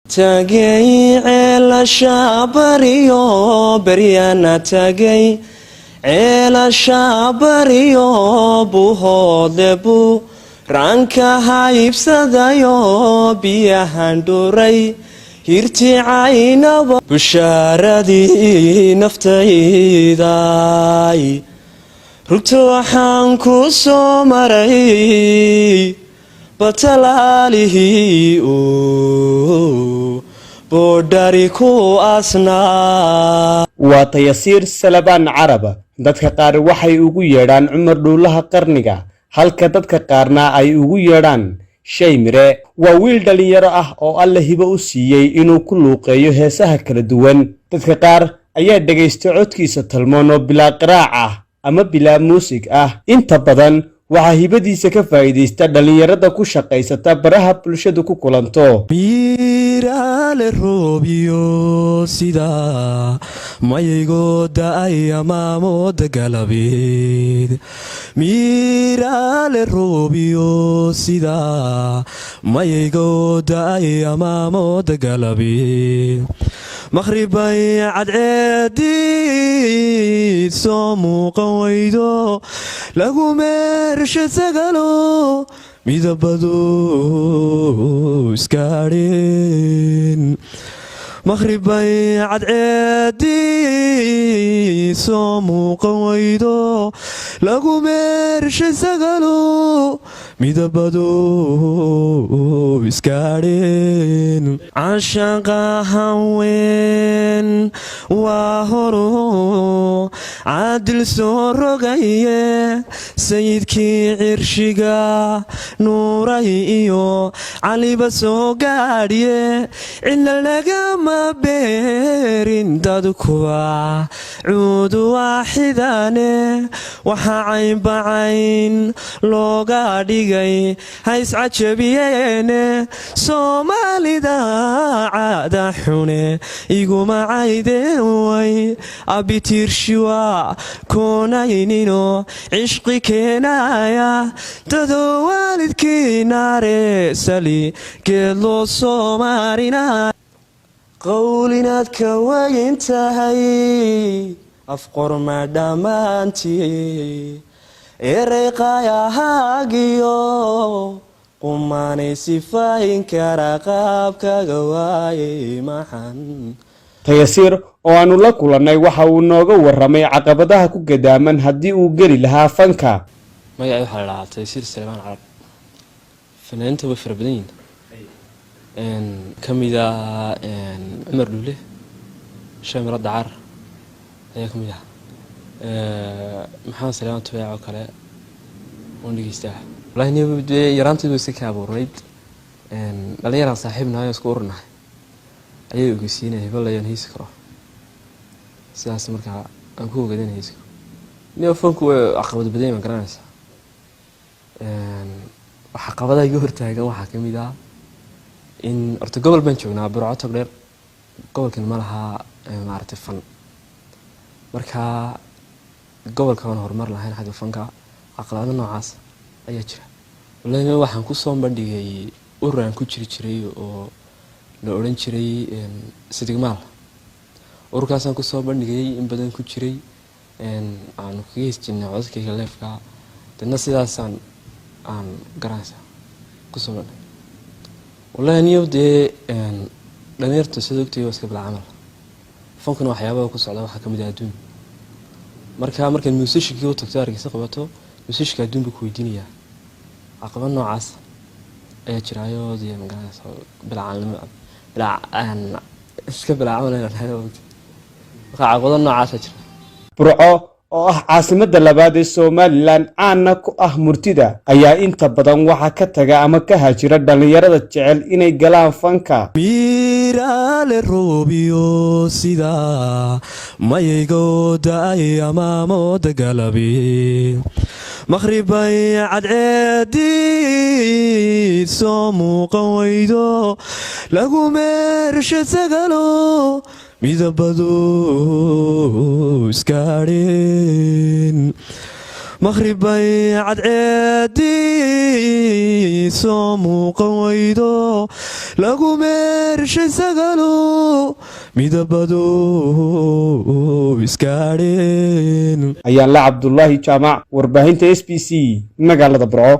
tagay ceelasha bariyo beryana tagay ceelasha bariyo buhoodle buu ranka haybsadayo biyahan dhuray hirticaynaba bushaaradii naftayday rugta waxaan ku soo maray batalaalihii boodhari ku asnaa. waa Tayasiir Salabaan Carab. dadka qaar waxay ugu yeedhaan Cumar Dhuulaha qarniga halka dadka qaarna ay ugu yeedhaan Shay Mire. waa wiil dhalinyaro ah oo Alle hibo u siiyay inuu ku luuqeeyo heesaha kala duwan. dadka qaar ayaa dhageysta codkiisa talmoon oo bilaa qiraac ah ama bilaa muusig ah. inta badan waxaa hibadiisa ka faa'iideysta dhalinyarada ku shaqaysata baraha bulshadu ku kulanto. miiraale roobiyo sida mayaygoda ay amaamoda galabeed miiraale roobiyo sida mayaygoda ay amaamoda galabeed maqhribay cadceedid soo muuqan weydo lagu meersha sagalo midabadu iskaadheen maqhribay cadceedid soo muuqan weydo lagu meersha sagalo midabadu iskaadheen cashaqa haween waa horo caadil soo rogaye sayidkii cirshiga nuuray iyo caliba soo gaadhye cilla lagama beerin dadkuwa cuudu waaxidane waxaa caynbacayn looga dhigay hayscajabiyeene soomaalida caada xune iguma caydeen way abitiirshiwa koonaynino cishqi keenaya dadoo waalidkii naare sali geed loo soo maarinaya qowlinaad ka wayin tahay afqorma dhammaantii erey qaayahaagiyo qumaanay sifayn kara qaabkaga waayay maxan. Tayasiir oo aanu la kulannay waxa uu nooga warramay caqabadaha ku gadaaman haddii uu geli lahaa fanka. magacay waxaa la dhahaa Tayasiir Salabaan Carab. fanaaniinta way fara badan yihiin ka mid ah Cumar Dhuule Shay Mire Dacar ayaa ka mid ah maxamed Salmaan Tubeec oo kale oon dhegeystaa. wallaahi yaraantaydu iska ka abuurnayd dhalinyaraan saaxiibnahay oo isku ururnahay ayay ogeysiinay hebel ayaan heesi karo sidaas markaa aan ku ogaadeen heesi karo niyo fanku way caqabad badan ma garanaysaa. waxa caqabadaha iga hortaagan waxaa ka mid ah in horta gobol baan joognaa Burco Togdheer gobolkan ma laha maaragtay fan marka gobolka aan horumar lahayn xagga fanka caqabado noocaas ayaa jira. wallaahi waxaan ku soo bandhigay ururaan ku jiray oo la oran jiray Sidigmaal. ururkaasaan ku soo bandhigay in badan ku jiray aan kaga heesjinay codkayga leefka dadna sidaasaan aan garanaysaa ku soo bandhigay. wallaahi niyo dee dhalinyarta sida ogtay waa iska bilaa camal fankuna waxyaabaha ku socda waxaa ka mid ah adduun markaad musiciankii u tagto argaysa qabato musicianka adduun buu ku weydiinayaa caqabad noocaas ayaa jiraayo dee magaranaysa iska bilaacamal caqabado noocaasa jira. Burco oo ah caasimadda labaad ee Somaliland caana ku ah murtida ayaa inta badan waxa ka taga ama ka hajira dhalinyarada jecel inay galaan fanka. miiraale roobiyo sida mayaygoda ay amaamoda galabeed maqhribay cadceedid soo muuqan weydo lagu meersha sagalo midabadu iskaadheen maqhribay cadceedii soo muuqan weydo lagu meershay sagalo midabadu iskaadheen ayaan la cabdullaahi jaamac warbaahinta SBC magaalada Burco.